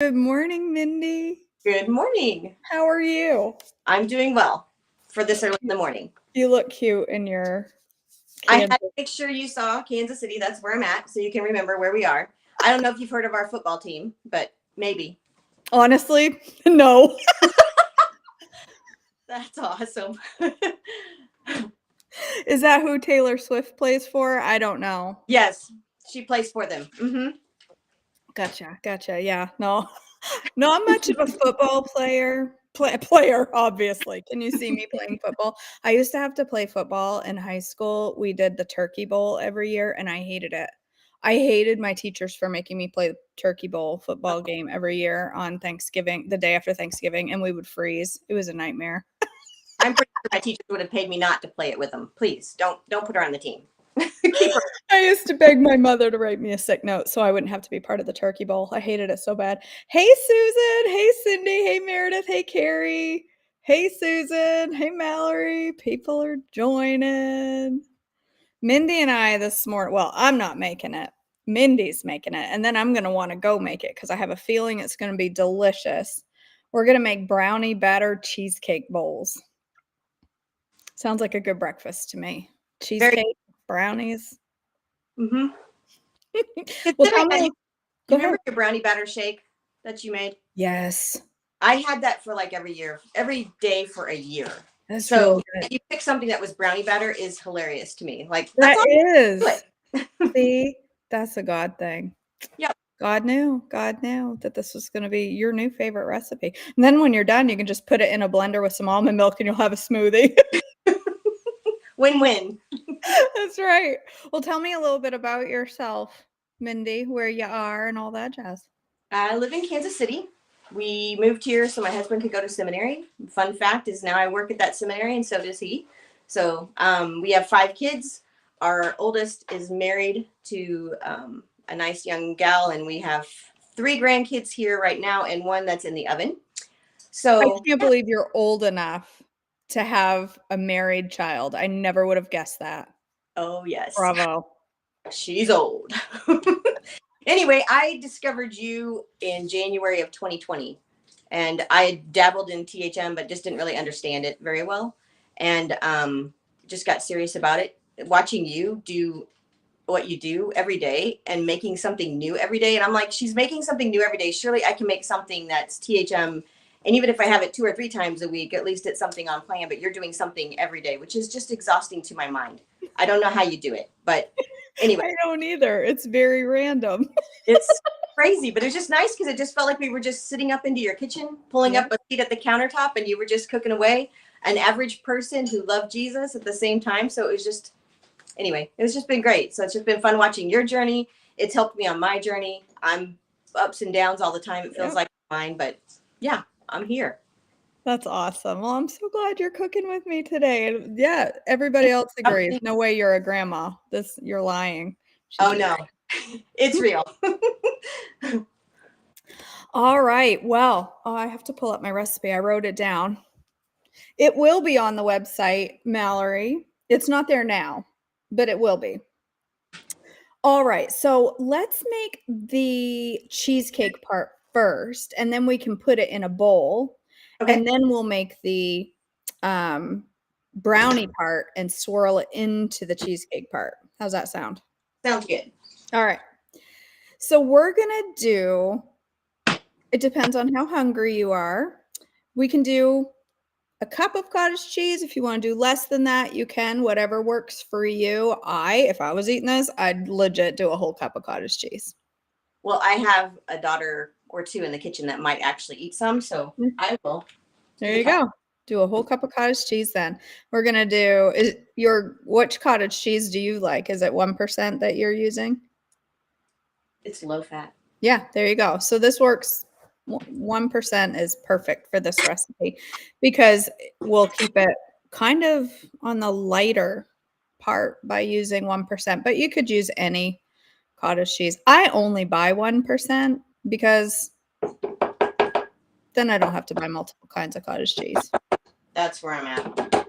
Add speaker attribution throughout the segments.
Speaker 1: Good morning, Mindy.
Speaker 2: Good morning.
Speaker 1: How are you?
Speaker 2: I'm doing well for this early in the morning.
Speaker 1: You look cute in your
Speaker 2: I had
Speaker 1: Kansas.
Speaker 2: to make sure you saw Kansas City. That's where I'm at, so you can remember where we are. I don't know if you've heard of our football team, but maybe.
Speaker 1: Honestly, no.
Speaker 2: That's awesome.
Speaker 1: Is that who Taylor Swift plays for? I don't know.
Speaker 2: Yes, she plays for them.
Speaker 1: Gotcha. Yeah, no. Not much of a football player, obviously. Can you see me playing football? I used to have to play football in high school. We did the Turkey Bowl every year, and I hated it. I hated my teachers for making me play the Turkey Bowl football game every year on Thanksgiving, the day after Thanksgiving, and we would freeze. It was a nightmare.
Speaker 2: I'm pretty sure my teachers would have paid me not to play it with them. Please don't put her on the team. Keep her.
Speaker 1: I used to beg my mother to write me a sick note so I wouldn't have to be part of the Turkey Bowl. I hated it so bad. Hey, Susan. Hey, Cindy. Hey, Meredith. Hey, Carrie. Hey, Susan. Hey, Mallory. People are joining. Mindy and I this morning, well, I'm not making it. Mindy's making it. And then I'm going to want to go make it because I have a feeling it's going to be delicious. We're going to make brownie batter cheesecake bowls. Sounds like a good breakfast to me. Cheesecake, brownies.
Speaker 2: Mm-hmm.
Speaker 1: Well, tell me.
Speaker 2: You remember your brownie batter shake that you made?
Speaker 1: Yes.
Speaker 2: I had that for like every day for a year.
Speaker 1: That's
Speaker 2: so
Speaker 1: really good.
Speaker 2: you pick something that was brownie batter is hilarious to me. Like
Speaker 1: That
Speaker 2: that's
Speaker 1: is. See, that's a God thing.
Speaker 2: Yep.
Speaker 1: God knew that this was going to be your new favorite recipe. And then when you're done, you can just put it in a blender with some almond milk and you'll have a smoothie.
Speaker 2: Win-win.
Speaker 1: That's right. Well, tell me a little bit about yourself, Mindy, where you are and all that jazz.
Speaker 2: I live in Kansas City. We moved here so my husband could go to seminary. Fun fact is now I work at that seminary and so does he. So we have 5 kids. Our oldest is married to a nice young gal, and we have 3 grandkids here right now and 1 that's in the oven. So
Speaker 1: I can't believe you're old enough to have a married child. I never would have guessed that.
Speaker 2: Oh, yes.
Speaker 1: Bravo.
Speaker 2: She's old. Anyway, I discovered you in January of 2020, and I dabbled in THM, but just didn't really understand it very well, and just got serious about it. Watching you do what you do every day and making something new every day, and I'm like, she's making something new every day. Surely I can make something that's THM, and even if I have it 2 or 3 times a week, at least it's something on plan. But you're doing something every day, which is just exhausting to my mind. I don't know how you do it, but anyway.
Speaker 1: I don't either. It's very random.
Speaker 2: It's crazy, but it was just nice because it just felt like we were just sitting up into your kitchen, pulling up a seat at the countertop, and you were just cooking away. An average person who loved Jesus at the same time. So it was just, anyway, it was just been great. So it's just been fun watching your journey. It's helped me on my journey. I'm ups and downs all the time. It feels like mine, but yeah, I'm here.
Speaker 1: That's awesome. Well, I'm so glad you're cooking with me today. And yeah, everybody else agrees. No way you're a grandma. You're lying.
Speaker 2: Oh no, it's real.
Speaker 1: All right. Well, I have to pull up my recipe. I wrote it down. It will be on the website, Mallory. It's not there now, but it will be. All right. So let's make the cheesecake part first, and then we can put it in a bowl.
Speaker 2: Okay.
Speaker 1: And then we'll make the brownie part and swirl it into the cheesecake part. How's that sound?
Speaker 2: Sounds good.
Speaker 1: All right. So we're going to do, it depends on how hungry you are. We can do a cup of cottage cheese. If you want to do less than that, you can, whatever works for you. If I was eating this, I'd legit do a whole cup of cottage cheese.
Speaker 2: Well, I have a daughter or 2 in the kitchen that might actually eat some, so I will.
Speaker 1: There you go. Do a whole cup of cottage cheese then. We're going to do, which cottage cheese do you like? Is it 1% that you're using?
Speaker 2: It's low fat.
Speaker 1: Yeah, there you go. So this works. 1% is perfect for this recipe because we'll keep it kind of on the lighter part by using 1%, but you could use any cottage cheese. I only buy 1% because then I don't have to buy multiple kinds of cottage cheese.
Speaker 2: That's where I'm at.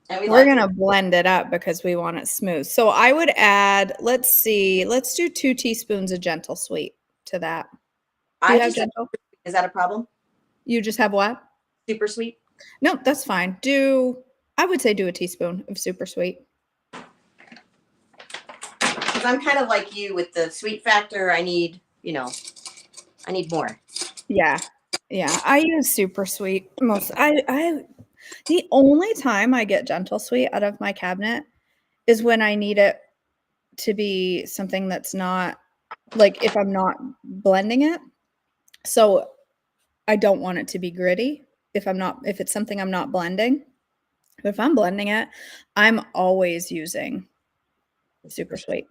Speaker 1: And we're going to blend it up because we want it smooth. So I would add, let's do 2 teaspoons of gentle sweet to that. Do you
Speaker 2: I
Speaker 1: have
Speaker 2: just have,
Speaker 1: gentle?
Speaker 2: is that a problem?
Speaker 1: You just have what?
Speaker 2: Super sweet?
Speaker 1: No, that's fine. I would say do a teaspoon of super sweet.
Speaker 2: Because I'm kind of like you with the sweet factor. I need, I need more.
Speaker 1: Yeah. Yeah, I use super sweet most I the only time I get gentle sweet out of my cabinet is when I need it to be something that's not like if I'm not blending it. So I don't want it to be gritty if it's something I'm not blending. If I'm blending it, I'm always using super sweet.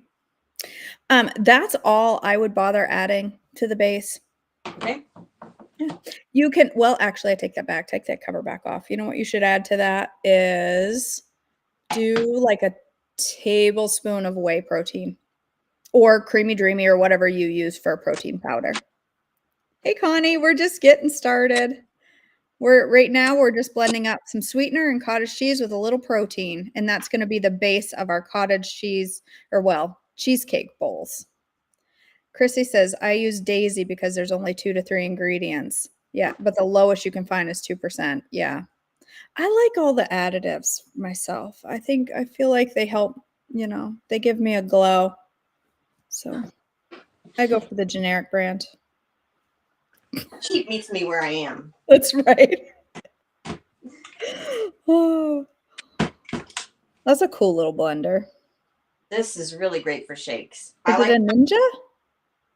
Speaker 1: That's all I would bother adding to the base.
Speaker 2: Okay.
Speaker 1: Yeah. You can well, actually, I take that back. Take that cover back off. You know what you should add to that is do like a tablespoon of whey protein or creamy dreamy or whatever you use for protein powder. Hey Connie, we're just getting started. We're just blending up some sweetener and cottage cheese with a little protein, and that's going to be the base of our cottage cheese cheesecake bowls. Chrissy says, I use Daisy because there's only 2 to 3 ingredients. Yeah, but the lowest you can find is 2%. Yeah. I like all the additives myself. I feel like they help, they give me a glow. So I go for the generic brand.
Speaker 2: Cheap meets me where I am.
Speaker 1: That's right. Oh, that's a cool little blender.
Speaker 2: This is really great for shakes.
Speaker 1: Is it a Ninja?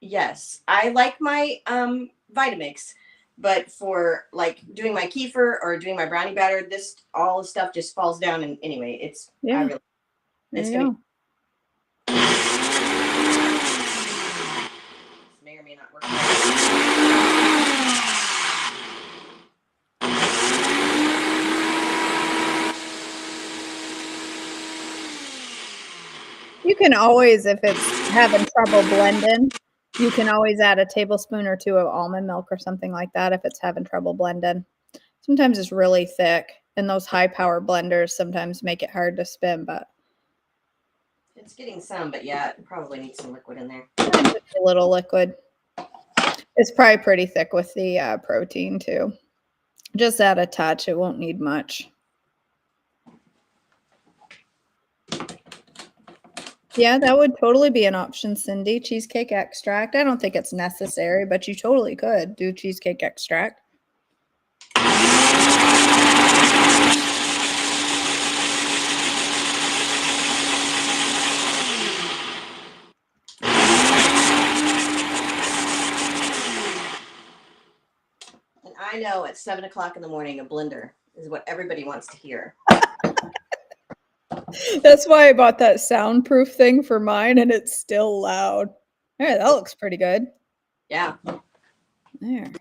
Speaker 2: Yes, I like my Vitamix, but for like doing my kefir or doing my brownie batter, this all the stuff just falls down. And anyway,
Speaker 1: Yeah, there
Speaker 2: it's
Speaker 1: you
Speaker 2: gonna
Speaker 1: go.
Speaker 2: may or may not work.
Speaker 1: You can always, if it's having trouble blending, you can always add a tablespoon or 2 of almond milk or something like that if it's having trouble blending. Sometimes it's really thick, and those high power blenders sometimes make it hard to spin, but
Speaker 2: It's getting some, but yeah, it probably needs some liquid in there.
Speaker 1: just a little liquid. It's probably pretty thick with the protein too. Just add a touch. It won't need much. Yeah, that would totally be an option, Cindy. Cheesecake extract. I don't think it's necessary, but you totally could do cheesecake extract.
Speaker 2: And I know at 7 o'clock in the morning, a blender is what everybody wants to hear.
Speaker 1: That's why I bought that soundproof thing for mine, and it's still loud. Hey, that looks pretty good.
Speaker 2: Yeah.
Speaker 1: There.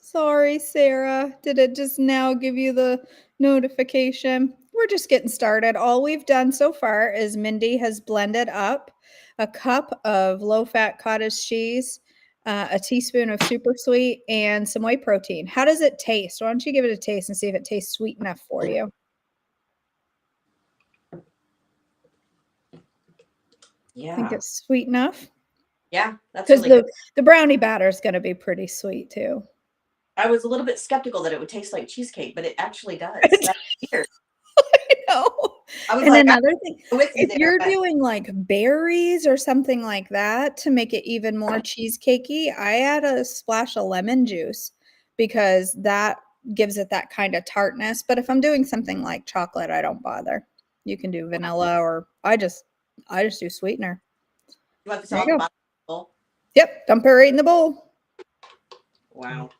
Speaker 1: Sorry, Sarah. Did it just now give you the notification? We're just getting started. All we've done so far is Mindy has blended up a cup of low-fat cottage cheese, a teaspoon of super sweet, and some whey protein. How does it taste? Why don't you give it a taste and see if it tastes sweet enough for you?
Speaker 2: Yeah.
Speaker 1: Think it's sweet enough?
Speaker 2: Yeah, that's
Speaker 1: Because
Speaker 2: really good.
Speaker 1: the brownie batter is going to be pretty sweet too.
Speaker 2: I was a little bit skeptical that it would taste like cheesecake, but it actually does. That's weird.
Speaker 1: I know.
Speaker 2: I was
Speaker 1: And
Speaker 2: like,
Speaker 1: another thing,
Speaker 2: I'm with you
Speaker 1: if
Speaker 2: there,
Speaker 1: you're
Speaker 2: but
Speaker 1: doing like berries or something like that to make it even more cheesecakey, I add a splash of lemon juice because that gives it that kind of tartness. But if I'm doing something like chocolate, I don't bother. You can do vanilla or I just do sweetener.
Speaker 2: you want this
Speaker 1: There
Speaker 2: all at
Speaker 1: you
Speaker 2: the
Speaker 1: go.
Speaker 2: bottom of the bowl?
Speaker 1: Yep, dump it right in the bowl.
Speaker 2: Wow.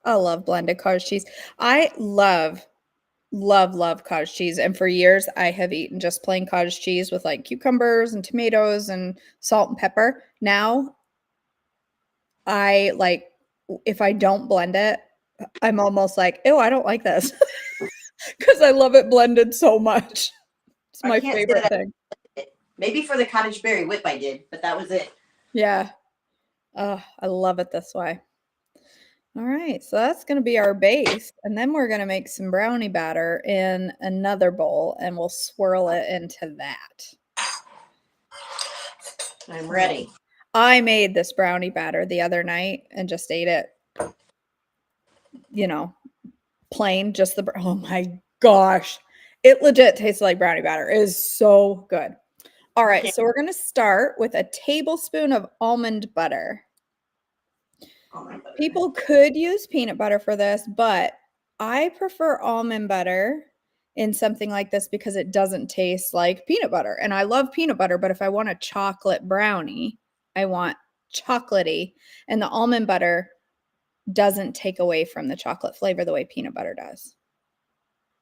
Speaker 1: I love blended cottage cheese. I love cottage cheese. And for years, I have eaten just plain cottage cheese with like cucumbers and tomatoes and salt and pepper. Now, I like, if I don't blend it, I'm almost like, oh, I don't like this because I love it blended so much. It's
Speaker 2: I
Speaker 1: my
Speaker 2: can't say
Speaker 1: favorite
Speaker 2: that
Speaker 1: thing.
Speaker 2: maybe for the cottage berry whip I did, but that was it.
Speaker 1: Yeah. I love it this way. All right, so that's going to be our base. And then we're going to make some brownie batter in another bowl and we'll swirl it into that.
Speaker 2: I'm ready.
Speaker 1: I made this brownie batter the other night and just ate it, plain, just oh my gosh. It legit tastes like brownie batter. It is so good. All right, so we're going to start with a tablespoon of almond butter. People could use peanut butter for this, but I prefer almond butter in something like this because it doesn't taste like peanut butter. And I love peanut butter, but if I want a chocolate brownie, I want chocolatey. And the almond butter doesn't take away from the chocolate flavor the way peanut butter does.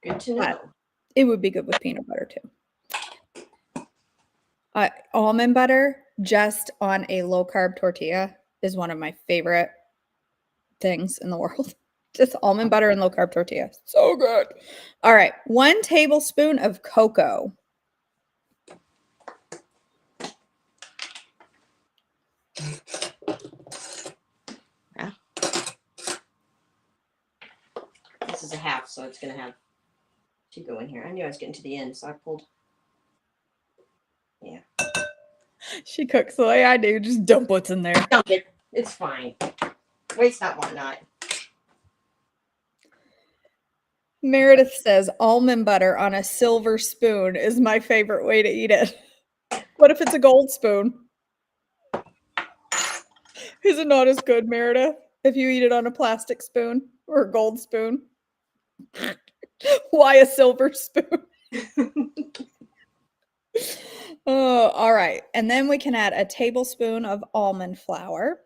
Speaker 2: Good to know.
Speaker 1: But it would be good with peanut butter too. Almond butter just on a low carb tortilla is one of my favorite things in the world. Just almond butter and low carb tortilla. So good. All right. 1 tablespoon of cocoa.
Speaker 2: Yeah. This is a half, so it's going to have 2 go in here. I knew I was getting to the end, so I pulled. Yeah.
Speaker 1: She cooks the way I do. Just dump what's in there.
Speaker 2: Dump it. It's fine. Waste not, want not.
Speaker 1: Meredith says almond butter on a silver spoon is my favorite way to eat it. What if it's a gold spoon? Is it not as good, Meredith, if you eat it on a plastic spoon or a gold spoon? Why a silver spoon? Oh, all right. And then we can add a tablespoon of almond flour.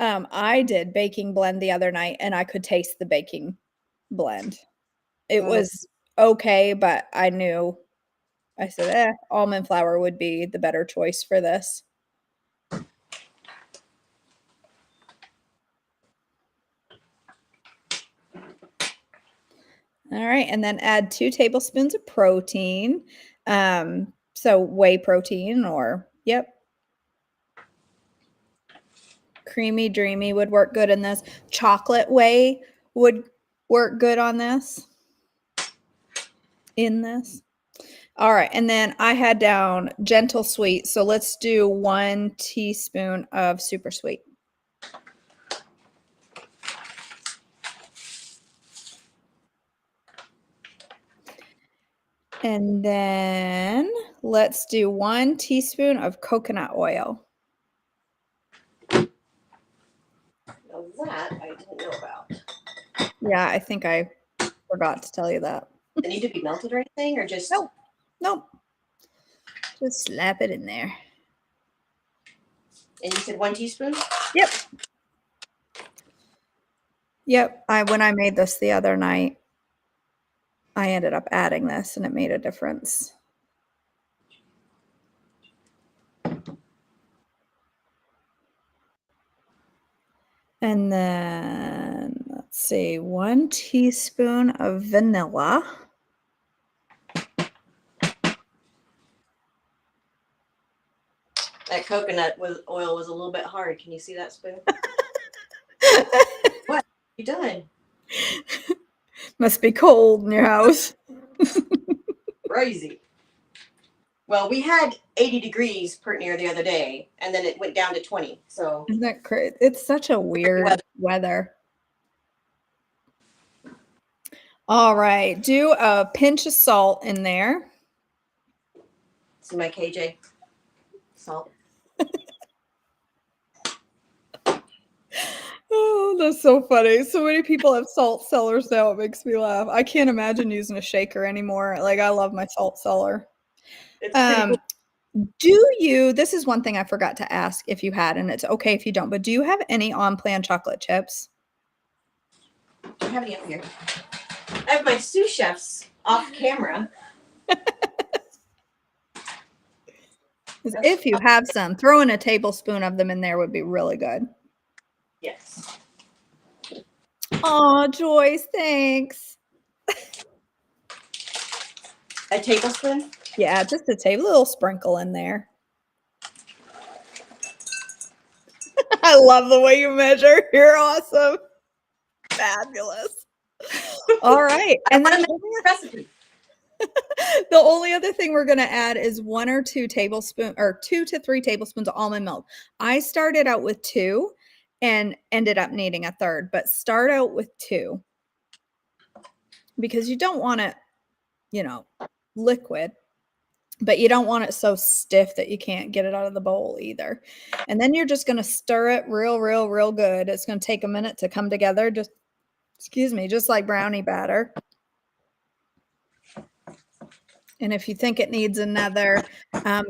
Speaker 1: I did baking blend the other night and I could taste the baking blend. It was okay, but I said, almond flour would be the better choice for this. All right, and then add 2 tablespoons of protein. So whey protein creamy, dreamy would work good in this. Chocolate whey would work good on this. In this. All right, and then I had down gentle sweet. So let's do 1 teaspoon of super sweet. And then let's do 1 teaspoon of coconut oil.
Speaker 2: Now that I didn't know about.
Speaker 1: Yeah, I think I forgot to tell you that.
Speaker 2: They need to be melted or anything, or just?
Speaker 1: Nope. Just slap it in there.
Speaker 2: And you said 1 teaspoon?
Speaker 1: Yep. When I made this the other night, I ended up adding this and it made a difference. And then let's see, 1 teaspoon of vanilla.
Speaker 2: That coconut oil was a little bit hard. Can you see that spoon? What? You done?
Speaker 1: Must be cold in your house.
Speaker 2: Crazy. Well, we had 80 degrees pert near the other day, and then it went down to 20. So
Speaker 1: isn't that crazy? It's such a weird weather. All right, do a pinch of salt in there.
Speaker 2: See my KJ salt.
Speaker 1: Oh, that's so funny. So many people have salt cellars now. It makes me laugh. I can't imagine using a shaker anymore. Like, I love my salt cellar.
Speaker 2: It's pretty
Speaker 1: cool. This is one thing I forgot to ask if you had, and it's okay if you don't, but do you have any on-plan chocolate chips?
Speaker 2: I have any up here. I have my sous chefs off camera.
Speaker 1: If you have some, throwing a tablespoon of them in there would be really good.
Speaker 2: Yes.
Speaker 1: Oh, Joyce, thanks.
Speaker 2: A tablespoon?
Speaker 1: Yeah, just a little sprinkle in there. I love the way you measure. You're awesome. Fabulous. All right.
Speaker 2: I
Speaker 1: And then
Speaker 2: want to make a recipe.
Speaker 1: the only other thing we're going to add is 1 or 2 tablespoons or 2 to 3 tablespoons of almond milk. I started out with 2 and ended up needing a third, but start out with 2 because you don't want it, liquid, but you don't want it so stiff that you can't get it out of the bowl either. And then you're just going to stir it real good. It's going to take a minute to come together. Just like brownie batter. And if you think it needs another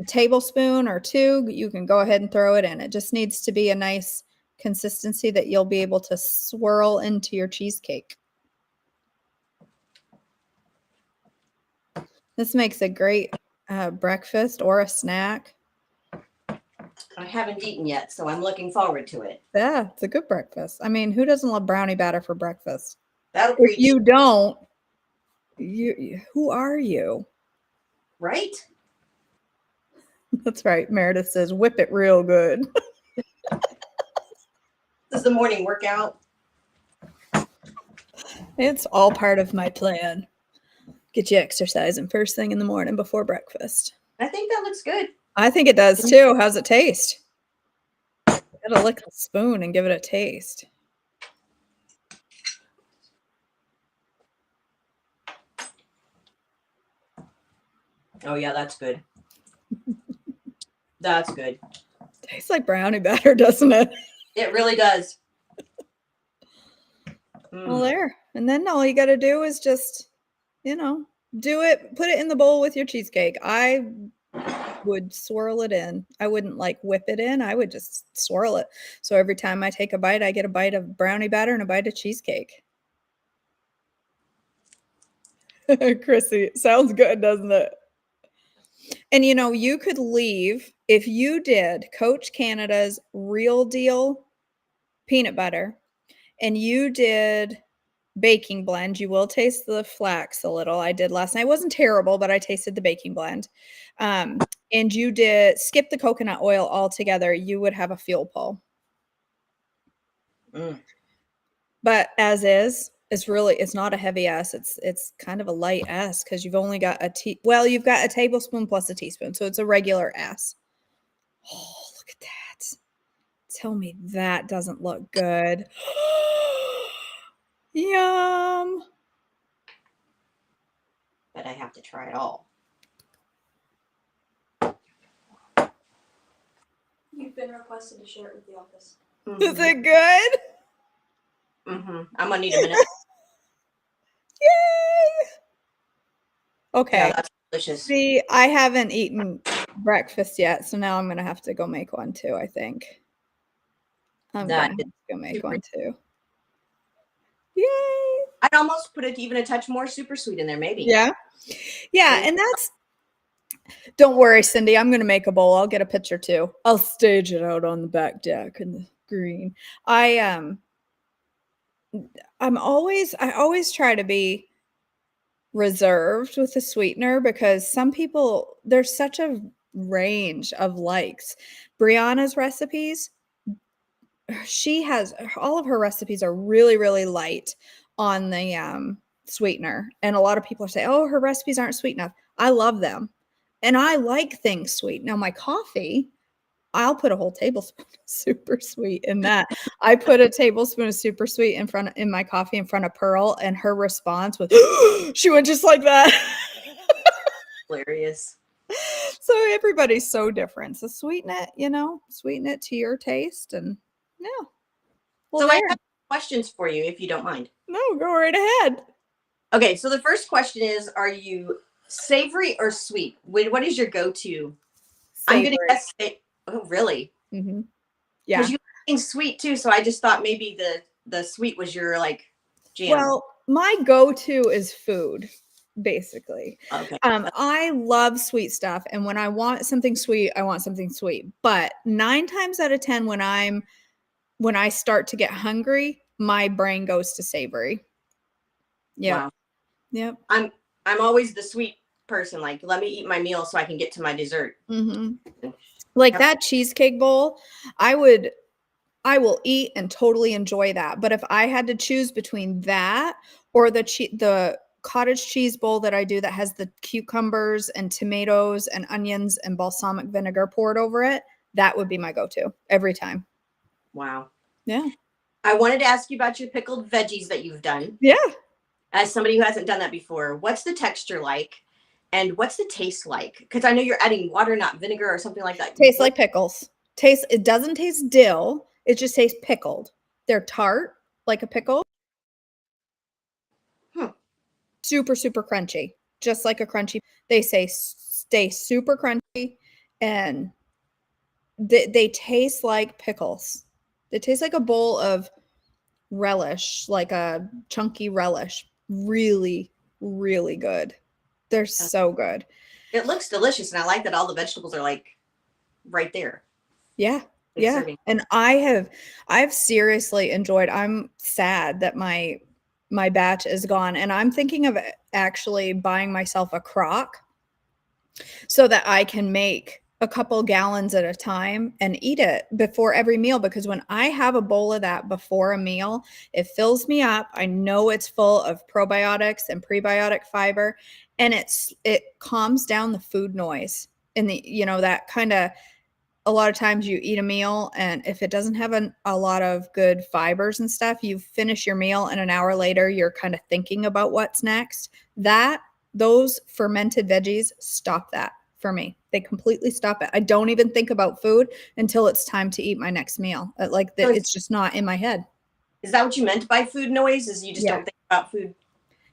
Speaker 1: tablespoon or 2, you can go ahead and throw it in. It just needs to be a nice consistency that you'll be able to swirl into your cheesecake. This makes a great breakfast or a snack.
Speaker 2: I haven't eaten yet, so I'm looking forward to it.
Speaker 1: Yeah, it's a good breakfast. I mean, who doesn't love brownie batter for breakfast?
Speaker 2: That'll preach.
Speaker 1: If you don't, who are you?
Speaker 2: Right?
Speaker 1: That's right. Meredith says, whip it real good.
Speaker 2: This is the morning workout.
Speaker 1: It's all part of my plan. Get you exercising first thing in the morning before breakfast.
Speaker 2: I think that looks good.
Speaker 1: I think it does too. How's it taste? Gotta lick the spoon and give it a taste.
Speaker 2: Oh yeah, that's good. That's good.
Speaker 1: Tastes like brownie batter, doesn't it?
Speaker 2: It really does.
Speaker 1: Well, there. And then all you got to do is just, do it. Put it in the bowl with your cheesecake. I would swirl it in. I wouldn't whip it in. I would just swirl it. So every time I take a bite, I get a bite of brownie batter and a bite of cheesecake. Chrissy, sounds good, doesn't it? And you could leave if you did Coach Canada's Real Deal peanut butter and you did baking blend. You will taste the flax a little. I did last night. It wasn't terrible, but I tasted the baking blend. And you did skip the coconut oil altogether. You would have a fuel pull. But as is, it's not a heavy S. It's kind of a light S because you've only got you've got a tablespoon plus a teaspoon. So it's a regular S. Oh, look at that. Tell me that doesn't look good. Yum.
Speaker 2: But I have to try it all.
Speaker 3: You've been requested to share it with the office.
Speaker 1: Is it good?
Speaker 2: I'm gonna need a minute.
Speaker 1: Yay! Okay.
Speaker 2: Yeah, that's delicious.
Speaker 1: See, I haven't eaten breakfast yet, so now I'm gonna have to go make one too. I think I'm gonna have to go make one too. Yay!
Speaker 2: I'd almost put it even a touch more super sweet in there, maybe.
Speaker 1: Yeah, and that's. Don't worry, Cindy. I'm gonna make a bowl. I'll get a picture too. I'll stage it out on the back deck in the green. I always try to be reserved with the sweetener because some people, there's such a range of likes. Brianna's recipes, all of her recipes are really light on the sweetener, and a lot of people are saying, oh, her recipes aren't sweet enough. I love them and I like things sweet. Now my coffee, I'll put a whole tablespoon of super sweet in that. I put a tablespoon of super sweet in my coffee in front of Pearl, and her response was, she went just like that.
Speaker 2: Hilarious.
Speaker 1: So everybody's so different. So sweeten it to your taste, and yeah.
Speaker 2: Well, so I have questions for you, if you don't mind.
Speaker 1: No, go right ahead.
Speaker 2: Okay, so the first question is, are you savory or sweet? What is your go-to? I'm going to guess. Oh, really?
Speaker 1: Mm-hmm.
Speaker 2: Yeah. Because you like sweet too, so I just thought maybe the sweet was your jam.
Speaker 1: Well, my go-to is food, basically.
Speaker 2: Okay.
Speaker 1: I love sweet stuff, and when I want something sweet, I want something sweet. But 9 times out of 10, when I start to get hungry, my brain goes to savory. Yeah. Wow. Yep.
Speaker 2: I'm always the sweet person. Let me eat my meal so I can get to my dessert.
Speaker 1: Mm-hmm. Like that cheesecake bowl, I would I will eat and totally enjoy that. But if I had to choose between that or the cottage cheese bowl that I do that has the cucumbers and tomatoes and onions and balsamic vinegar poured over it, that would be my go-to every time.
Speaker 2: Wow.
Speaker 1: Yeah.
Speaker 2: I wanted to ask you about your pickled veggies that you've done.
Speaker 1: Yeah.
Speaker 2: As somebody who hasn't done that before, what's the texture like? And what's the taste like? Because I know you're adding water, not vinegar or something like that.
Speaker 1: Tastes like pickles. It doesn't taste dill. It just tastes pickled. They're tart like a pickle. Super, super crunchy. Just like a crunchy. They say stay super crunchy and they taste like pickles. They taste like a bowl of relish, like a chunky relish. Really, really good. They're so good.
Speaker 2: It looks delicious, and I like that all the vegetables are like right there.
Speaker 1: Yeah. Yeah.
Speaker 2: Serving.
Speaker 1: And I've seriously enjoyed. I'm sad that my batch is gone, and I'm thinking of actually buying myself a crock so that I can make a couple gallons at a time and eat it before every meal, because when I have a bowl of that before a meal, it fills me up. I know it's full of probiotics and prebiotic fiber, and it calms down the food noise and that kind of, a lot of times you eat a meal and if it doesn't have a lot of good fibers and stuff, you finish your meal and an hour later you're kind of thinking about what's next. Those fermented veggies stop that for me. They completely stop it. I don't even think about food until it's time to eat my next meal. It's just not in my head.
Speaker 2: Is that what you meant by food noise? Is you just don't think about food?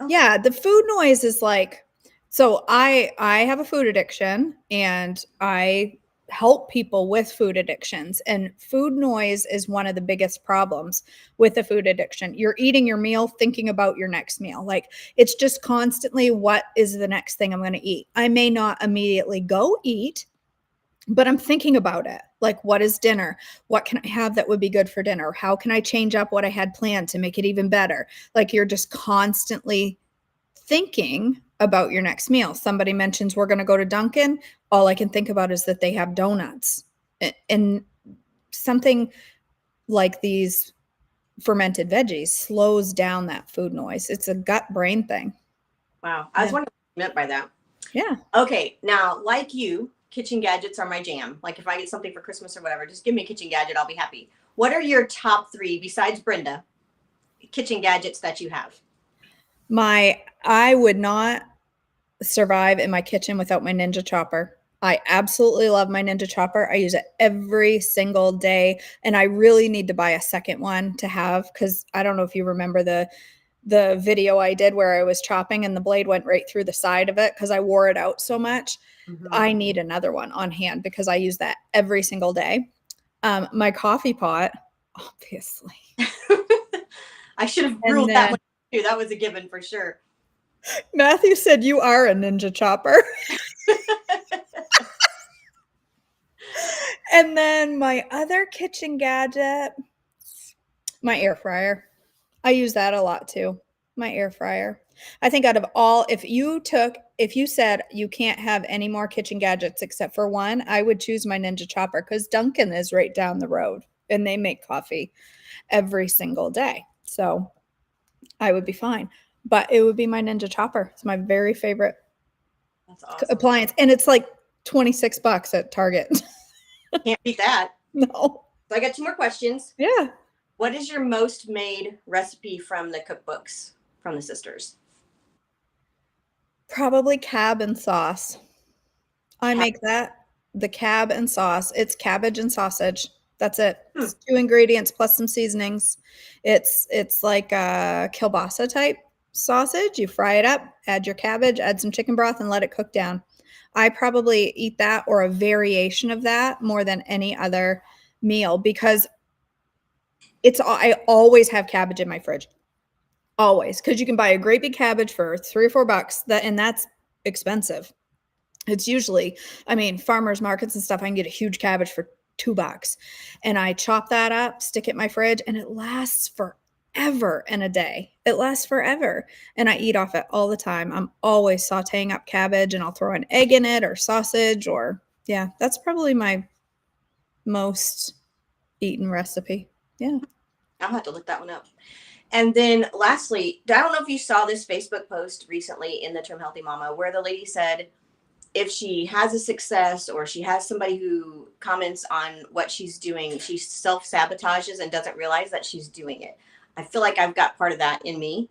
Speaker 1: Okay. Yeah, the food noise is like, so I have a food addiction and I help people with food addictions, and food noise is one of the biggest problems with a food addiction. You're eating your meal thinking about your next meal. Like it's just constantly, what is the next thing I'm going to eat? I may not immediately go eat, but I'm thinking about it. Like, what is dinner? What can I have that would be good for dinner? How can I change up what I had planned to make it even better? Like you're just constantly thinking about your next meal. Somebody mentions we're going to go to Dunkin'. All I can think about is that they have donuts. And something like these fermented veggies slows down that food noise. It's a gut brain thing.
Speaker 2: Wow. I was wondering what you meant by that.
Speaker 1: Yeah.
Speaker 2: Okay. Now, like you, kitchen gadgets are my jam. Like if I get something for Christmas or whatever, just give me a kitchen gadget. I'll be happy. What are your top 3, besides Brenda, kitchen gadgets that you have?
Speaker 1: I would not survive in my kitchen without my Ninja Chopper. I absolutely love my Ninja Chopper. I use it every single day, and I really need to buy a second one to have, because I don't know if you remember the video I did where I was chopping and the blade went right through the side of it because I wore it out so much. Mm-hmm. I need another one on hand because I use that every single day. My coffee pot, obviously.
Speaker 2: I should have ruled that one too. That was a given for sure.
Speaker 1: Matthew said you are a Ninja Chopper. And then my other kitchen gadget, my air fryer. I use that a lot too. My air fryer. I think out of all, if you said you can't have any more kitchen gadgets except for one, I would choose my Ninja Chopper, because Dunkin' is right down the road and they make coffee every single day. So I would be fine. But it would be my Ninja Chopper. It's my very favorite appliance. And it's like $26 at Target.
Speaker 2: Can't beat that.
Speaker 1: No.
Speaker 2: So I got 2 more questions.
Speaker 1: Yeah.
Speaker 2: What is your most made recipe from the cookbooks from the sisters?
Speaker 1: Probably cab and sauce. I make that, the cab and sauce. It's cabbage and sausage. That's it. It's 2 ingredients plus some seasonings. It's like a kielbasa type sausage. You fry it up, add your cabbage, add some chicken broth, and let it cook down. I probably eat that or a variation of that more than any other meal, because I always have cabbage in my fridge. Always. Because you can buy a great big cabbage for $3 or $4, and that's expensive. It's usually, farmers markets and stuff, I can get a huge cabbage for $2. And I chop that up, stick it in my fridge, and it lasts forever in a day. It lasts forever. And I eat off it all the time. I'm always sauteing up cabbage, and I'll throw an egg in it or sausage, or yeah, that's probably my most eaten recipe. Yeah.
Speaker 2: I'll have to look that one up. And then lastly, I don't know if you saw this Facebook post recently in the Term Healthy Mama where the lady said if she has a success or she has somebody who comments on what she's doing, she self-sabotages and doesn't realize that she's doing it. I feel like I've got part of that in me.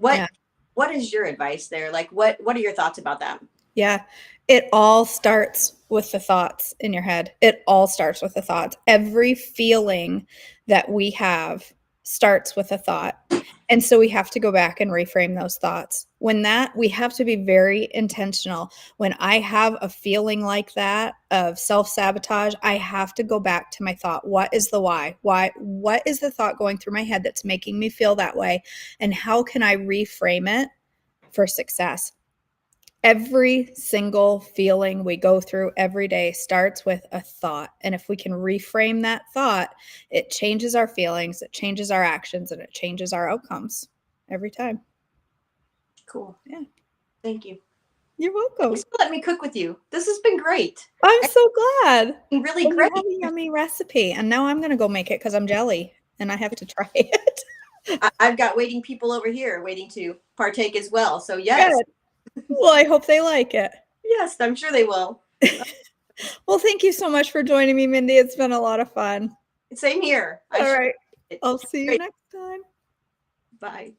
Speaker 1: Yeah.
Speaker 2: What is your advice there? Like what are your thoughts about that?
Speaker 1: Yeah. It all starts with the thoughts in your head. It all starts with the thoughts. Every feeling that we have starts with a thought. And so we have to go back and reframe those thoughts. We have to be very intentional. When I have a feeling like that of self-sabotage, I have to go back to my thought. What is the why? What is the thought going through my head that's making me feel that way? And how can I reframe it for success? Every single feeling we go through every day starts with a thought. And if we can reframe that thought, it changes our feelings, it changes our actions, and it changes our outcomes every time.
Speaker 2: Cool.
Speaker 1: Yeah.
Speaker 2: Thank you.
Speaker 1: You're welcome.
Speaker 2: Thanks for letting me cook with you. This has been great.
Speaker 1: I'm so glad.
Speaker 2: Really
Speaker 1: And
Speaker 2: great.
Speaker 1: you have a yummy recipe. And now I'm going to go make it because I'm jelly and I have to try it.
Speaker 2: I've got waiting people over here waiting to partake as well. So yes.
Speaker 1: Good. Well, I hope they like it.
Speaker 2: Yes, I'm sure they will.
Speaker 1: Well, thank you so much for joining me, Mindy. It's been a lot of fun.
Speaker 2: Same here.
Speaker 1: All right. I'll see you next time.
Speaker 2: Bye.